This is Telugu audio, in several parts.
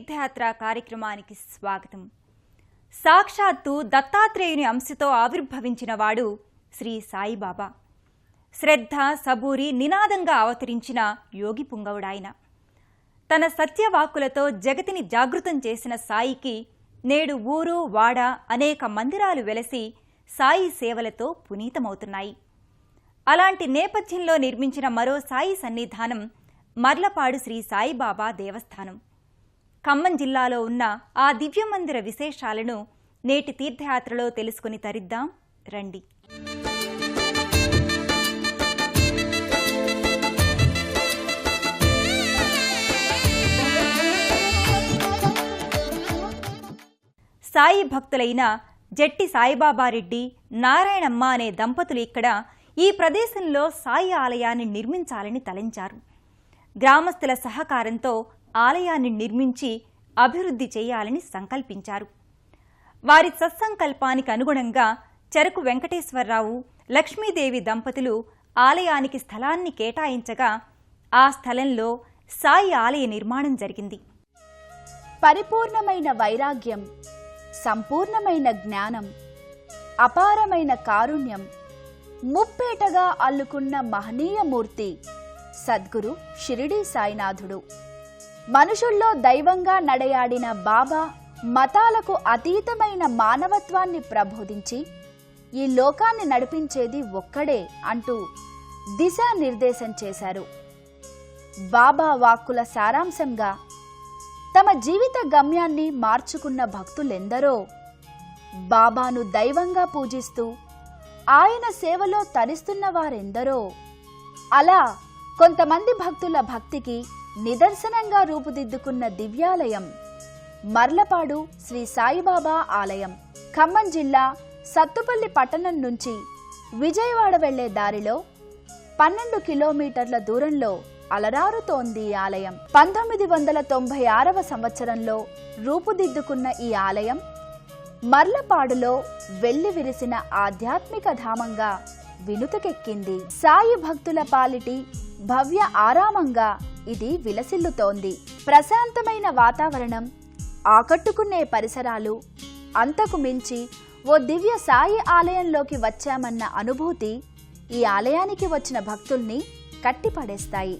తీర్థయాత్ర కార్యక్రమానికి స్వాగతం. సాక్షాత్తు దత్తాత్రేయుని అంశతో ఆవిర్భవించిన వాడు శ్రీ సాయిబాబా. శ్రద్ధ సబూరి నినాదంగా అవతరించిన యోగి పుంగవుడాయన. తన సత్యవాక్కులతో జగతిని జాగృతం చేసిన సాయికి నేడు ఊరు వాడ అనేక మందిరాలు వెలసి సాయి సేవలతో పునీతమవుతున్నాయి. అలాంటి నేపథ్యంలో నిర్మించిన మరో సాయి సన్నిధానం మర్లపాడు శ్రీ సాయిబాబా దేవస్థానం. ఖమ్మం జిల్లాలో ఉన్న ఆ దివ్యమందిర విశేషాలను నేటి తీర్థయాత్రలో తెలుసుకుని తరిద్దాం రండి. సాయి భక్తులైన జట్టి సాయిబాబా రెడ్డి, నారాయణమ్మ అనే దంపతులు ఇక్కడ ఈ ప్రదేశంలో సాయి ఆలయాన్ని నిర్మించాలని తలంచారు. గ్రామస్తుల సహకారంతో ఆలయాన్ని నిర్మించి అభివృద్ధి చేయాలని సంకల్పించారు. వారి సత్సంకల్పానికి అనుగుణంగా చెరకు వెంకటేశ్వరరావు, లక్ష్మీదేవి దంపతులు ఆలయానికి స్థలాన్ని కేటాయించగా ఆ స్థలంలో సాయి ఆలయ నిర్మాణం జరిగింది. పరిపూర్ణమైన వైరాగ్యం, సంపూర్ణమైన జ్ఞానం, అపారమైన కారుణ్యం ముప్పేటగా అల్లుకున్న మహనీయ మూర్తి సద్గురు షిరిడీ సాయినాథుడు. మనుషుల్లో దైవంగా నడయాడిన బాబా మతాలకు అతీతమైన మానవత్వాన్ని ప్రబోధించి ఈ లోకాన్ని నడిపించేది ఒక్కడే అంటూ దిశానిర్దేశం చేశారు. బాబా వాక్కుల సారాంశంగా తమ జీవిత గమ్యాన్ని మార్చుకున్న భక్తులెందరో బాబాను దైవంగా పూజిస్తూ ఆయన సేవలో తరిస్తున్న వారెందరో. అలా కొంతమంది భక్తుల భక్తికి నిదర్శనంగా రూపుదిద్దుకున్న దివ్యాలయం మర్లపాడు శ్రీ సాయిబాబా ఆలయం. ఖమ్మం జిల్లా సత్తుపల్లి పట్టణం నుంచి విజయవాడ వెళ్లే దారిలో 12 కిలోమీటర్ల దూరంలో అలరారుతోంది ఈ ఆలయం. 1996వ సంవత్సరంలో రూపుదిద్దుకున్న ఈ ఆలయం మర్లపాడులో వెళ్లి విరిసిన ఆధ్యాత్మిక ధామంగా వినుతకెక్కింది. సాయి భక్తుల పాలిటి భవ్య ఆరామంగా ఇది విలసిల్లుతోంది. ప్రశాంతమైన వాతావరణం, ఆకట్టుకునే పరిసరాలు, అంతకు మించి ఓ దివ్య సాయి ఆలయంలోకి వచ్చామన్న అనుభూతి ఈ ఆలయానికి వచ్చిన భక్తుల్ని కట్టిపడేస్తాయి.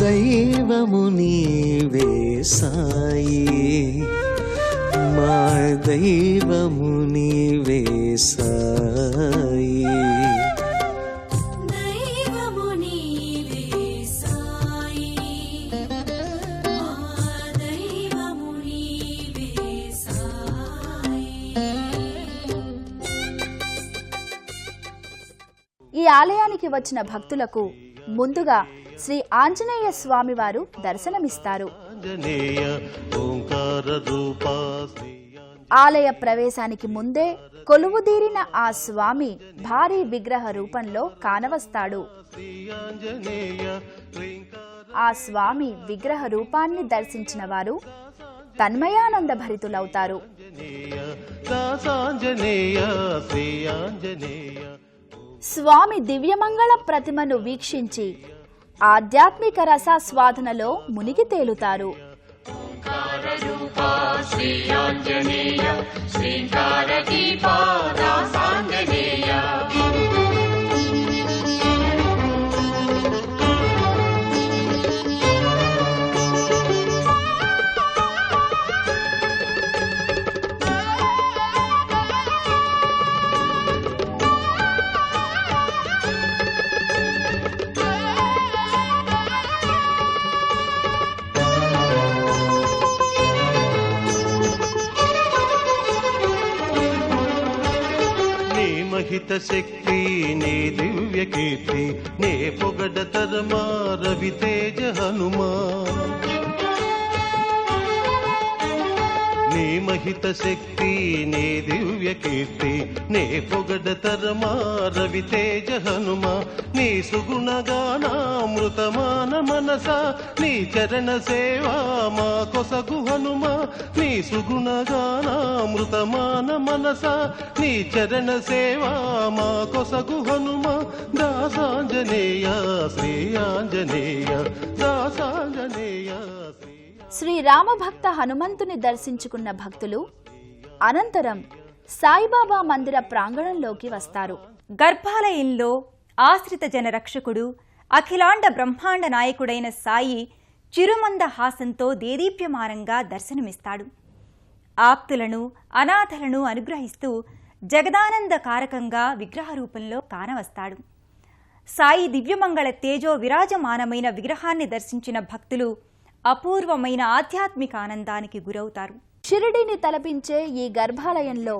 దైవము నీవే సాయి, మా దైవము నీవే సాయి. దైవము నీవే సాయి, మా దైవము నీవే సాయి. ఈ ఆలయానికి వచ్చిన భక్తులకు ముందుగా శ్రీ ఆంజనేయ స్వామి వారు దర్శనమిస్తారు. ఆలయ ప్రవేశానికి ముందే కొలువుదీరిన ఆ స్వామి భారీ విగ్రహ రూపంలో కానవస్తాడు. ఆ స్వామి విగ్రహ రూపాన్ని దర్శించిన వారు తన్మయానంద భరితులవుతారు. స్వామి దివ్యమంగళ ప్రతిమను వీక్షించి ఆధ్యాత్మిక రసాస్వాదనలో మునిగి తేలుతారు. మహిత శక్తి నీ దివ్య కీర్తి నే పొగడ తరమా రవితేజ హనుమా నీ మహిత శక్తి నీ దివ్య కీర్తి నే పొగడ తరమా రవితేజ హనుమా నీ సుగుణగానామృతమాన మనస నీ చరణ సేవా మా కొసగు హనుమా నీ సుగుణగానామృతమాన మనస నీ చరణ సేవా మా కొసగు హనుమా దాసాంజనేయ శ్రీ ఆంజనేయ దాసాంజనేయ శ్రీ శ్రీరామభక్త హనుమంతుని దర్శించుకున్న భక్తులు అనంతరం సాయిబాబా మందిర ప్రాంగణంలోకి వస్తారు. గర్భాలయంలో ఆశ్రిత జన రక్షకుడు అఖిలాండ బ్రహ్మాండ నాయకుడైన సాయి చిరుమంద హాసంతో దేదీప్యమానంగా దర్శనమిస్తాడు. ఆప్తులను అనాథలను అనుగ్రహిస్తూ జగదానంద కారకంగా విగ్రహ రూపంలో కానవస్తాడు. సాయి దివ్యమంగళ తేజో విరాజమానమైన విగ్రహాన్ని దర్శించిన భక్తులు అపూర్వమైన ఆధ్యాత్మిక ఆనందానికి గురవుతారు. షిరిడిని తలపించే ఈ గర్భాలయంలో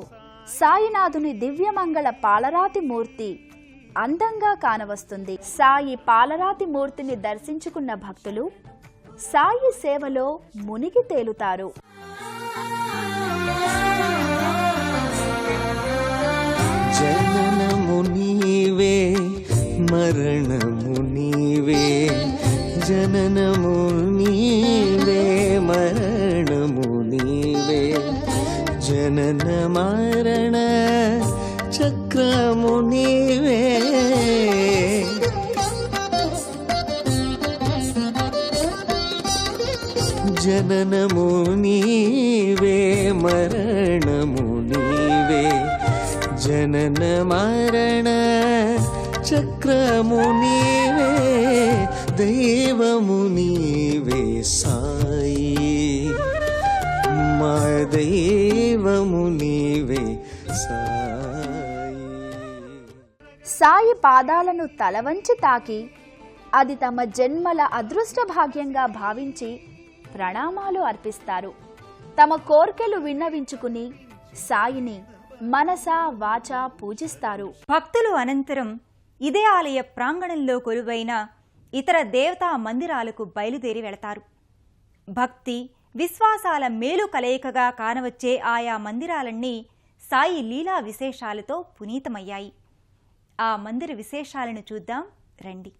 సాయినాథుని దివ్యమంగళ పాలరాతి మూర్తి అందంగా కానవస్తుంది. సాయి పాలరాతి మూర్తిని దర్శించుకున్న భక్తులు సాయి సేవలో మునిగి తేలుతారు. జననము నీవే మరణము నీవే జననము నీవే మరణము నీవే జనన మరణ చక్రము నీవే జననము నీవే మరణము నీవే జనన మరణ చక్రము నీవే దైవము నీవే సాయి మా దైవము నీవే సాయి. సాయి పాదాలను తలవంచి తాకి అది తమ జన్మల అదృష్ట భాగ్యంగా భావించి ప్రణామాలు అర్పిస్తారు. తమ కోర్కెలు విన్నవించుకుని సాయిని మనసా వాచా పూజిస్తారు. భక్తులు అనంతరం ఇదే ఆలయ ప్రాంగణంలో కొలువైన ఇతర దేవతా మందిరాలకు బయలుదేరి వెళతారు. భక్తి విశ్వాసాల మేలు కలయికగా కానవచ్చే ఆయా మందిరాలన్నీ సాయి లీలా విశేషాలతో పునీతమయ్యాయి. ఆ మందిర విశేషాలను చూద్దాం రండి.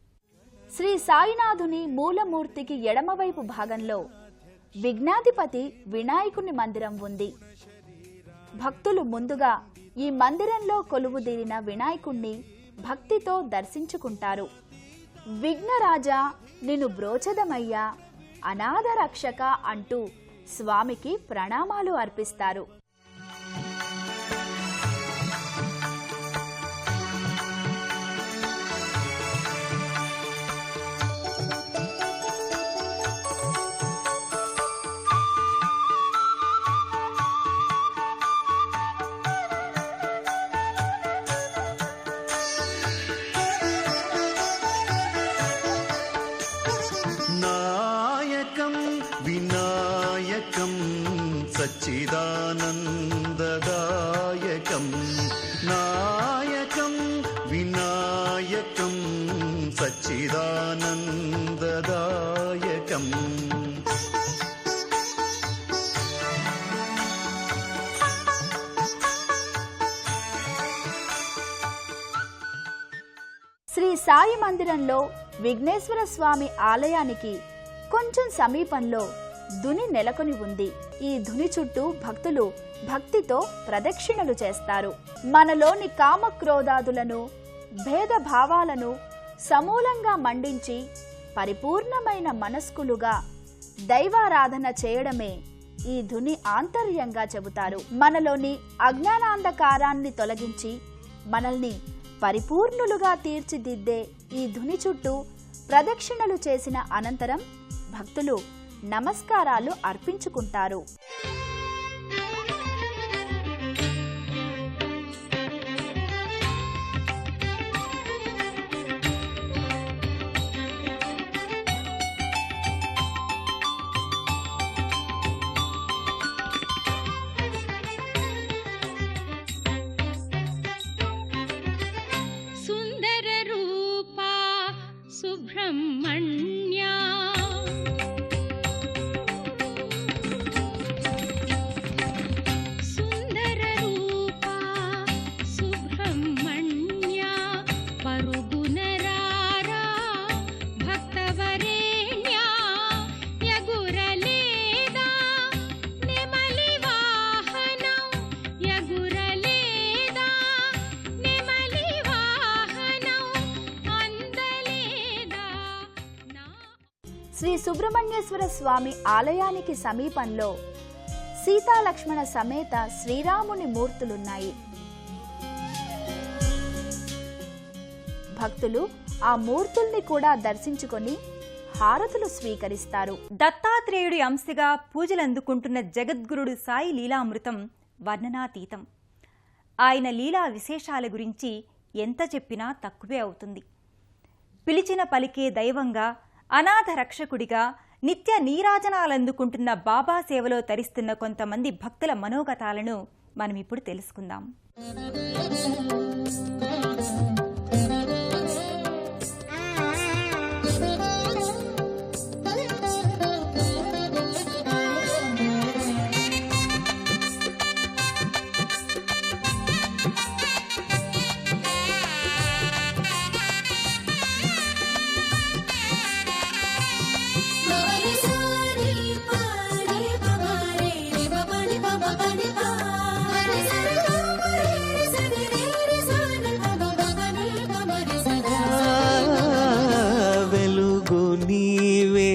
శ్రీ సాయినాథుని మూలమూర్తికి ఎడమవైపు భాగంలో విఘ్నాధిపతి వినాయకుని మందిరం ఉంది. భక్తులు ముందుగా ఈ మందిరంలో కొలువుదీరిన వినాయకుణ్ణి భక్తితో దర్శించుకుంటారు. విఘ్నరాజా నిన్ను బ్రోచదమయ్యా అనాథ రక్షక అంటూ స్వామికి ప్రణామాలు అర్పిస్తారు. వినాయకం సచ్చిదానందదాయకం నాయకం వినాయకం సచ్చిదానందదాయకం శ్రీ సాయి మందిరంలో విఘ్నేశ్వర స్వామి ఆలయానికి కొంచెం సమీపంలో ధుని నెలకొని ఉంది. ఈ ధుని చుట్టూ భక్తులు భక్తితో ప్రదక్షిణలు చేస్తారు. మనలోని కామక్రోధాదులను భేదభావాలను సమూలంగా మండించి పరిపూర్ణమైన మనస్కులుగా దైవారాధన చేయడమే ఈ ధుని ఆంతర్యంగా చెబుతారు. మనలోని అజ్ఞానాంధకారాన్ని తొలగించి మనల్ని పరిపూర్ణులుగా తీర్చిదిద్దే ఈ ధుని చుట్టూ ప్రదక్షిణలు చేసిన అనంతరం భక్తులు నమస్కారాలు అర్పించుకుంటారు. శ్రీ సుబ్రహ్మణ్యేశ్వర స్వామి ఆలయానికి సమీపంలో సీతాలక్ష్మణ సమేత శ్రీరాముని మూర్తులున్నాయి. భక్తులు ఆ మూర్తుల్ని కూడా దర్శించుకొని హారతులు స్వీకరిస్తారు. దత్తాత్రేయుడి అంశగా పూజలందుకుంటున్న జగద్గురుడు సాయి లీలామృతం వర్ణనాతీతం. ఆయన లీలా విశేషాల గురించి ఎంత చెప్పినా తక్కువే అవుతుంది. పిలిచిన పలికే దైవంగా, అనాథ రక్షకుడిగా నిత్య నీరాజనాలందుకుంటున్న బాబా సేవలో తరిస్తున్న కొంతమంది భక్తుల మనోగతాలను మనం ఇప్పుడు తెలుసుకుందాం. వెలుగు నీవే,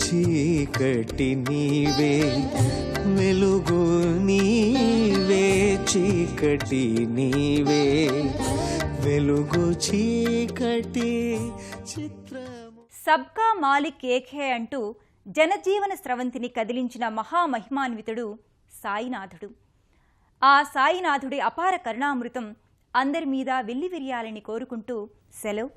చీకటి నీవే, వెలుగు నీవే, చీకటి నీవే, వెలుగు చీకటి చిత్రము. సబ్కా మాలిక్ ఏక్ హై అంటూ జనజీవన స్రవంతిని కదిలించిన మహామహిమాన్వితుడు సాయినాథుడు. ఆ సాయినాథుడి అపార కరుణామృతం అందరి మీద వెల్లివిరియాలని కోరుకుంటూ సెలవు.